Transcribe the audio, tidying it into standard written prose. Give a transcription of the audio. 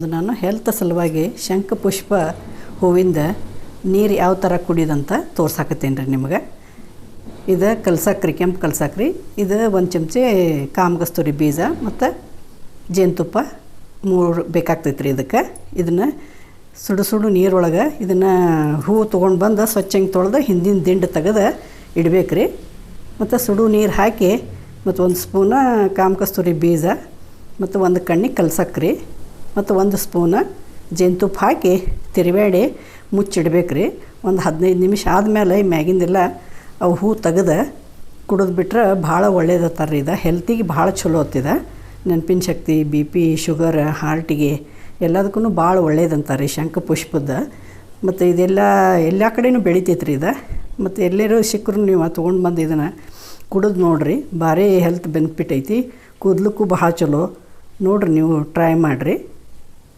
ಅದು ನಾನು ಹೆಲ್ತ್ ಸಲುವಾಗಿ ಶಂಖಪುಷ್ಪ ಹೂವಿಂದ ನೀರು ಯಾವ ಥರ ಕುಡಿಯೋದಂತ ತೋರ್ಸಾಕತ್ತೀನಿ ರೀ ನಿಮಗೆ. ಇದು ಕಲ್ಸಕ್ರಿ, ಕೆಂಪು ಕಲ್ಸಕ್ರಿ. ಇದು ಒಂದು ಚಮಚೆ ಕಾಮಕಸ್ತೂರಿ ಬೀಜ ಮತ್ತು ಜೇನುತುಪ್ಪ 3 ಬೇಕಾಗ್ತೈತೆ ರೀ ಇದಕ್ಕೆ. ಇದನ್ನು ಸುಡು ನೀರೊಳಗೆ ಇದನ್ನು ಹೂವು ತೊಗೊಂಡು ಬಂದು ಸ್ವಚ್ಛಂಗೆ ತೊಳೆದು ಹಿಂದಿನ ದಿಂಡು ತೆಗೆದು ಇಡಬೇಕು ರೀ. ಮತ್ತು ಸುಡು ನೀರು ಹಾಕಿ ಮತ್ತು 1 ಸ್ಪೂನ ಕಾಮಕಸ್ತೂರಿ ಬೀಜ ಮತ್ತು 1 ಕಣ್ಣಿ ಕಲ್ಸಕ್ರಿ ಮತ್ತು 1 ಸ್ಪೂನ ಜೇನುತುಪ್ಪ ಹಾಕಿ ತಿರುವಾಡಿ ಮುಚ್ಚಿಡ್ಬೇಕು ರೀ. ಒಂದು 15 ನಿಮಿಷ ಆದಮೇಲೆ ಮ್ಯಾಗಿಂದೆಲ್ಲ ಅವು ಹೂ ತೆಗೆದು ಕುಡಿದು ಬಿಟ್ರೆ ಭಾಳ ಒಳ್ಳೇದತ್ತಾರ ರೀ. ಇದು ಹೆಲ್ತಿಗೆ ಭಾಳ ಚಲೋ ಆತಿದೆ. ನೆನಪಿನ ಶಕ್ತಿ, BP, ಶುಗರ್, ಹಾರ್ಟಿಗೆ ಎಲ್ಲದಕ್ಕೂ ಭಾಳ ಒಳ್ಳೇದಂತಾರೆ ರೀ ಶಂಖಪುಷ್ಪದ. ಮತ್ತು ಇದೆಲ್ಲ ಎಲ್ಲ ಕಡೆಯೂ ಬೆಳಿತೈತೆ ರೀ ಇದು. ಮತ್ತು ಎಲ್ಲರೂ ಸಿಕ್ಕರು ನೀವು ತೊಗೊಂಡು ಬಂದು ಇದನ್ನು ಕುಡಿದು ನೋಡಿರಿ, ಭಾರಿ ಹೆಲ್ತ್ ಬೆನಿಫಿಟ್ ಐತಿ. ಕೂದಲಕ್ಕೂ ಭಾಳ ಚಲೋ. ನೋಡಿರಿ, ನೀವು ಟ್ರೈ ಮಾಡಿರಿ.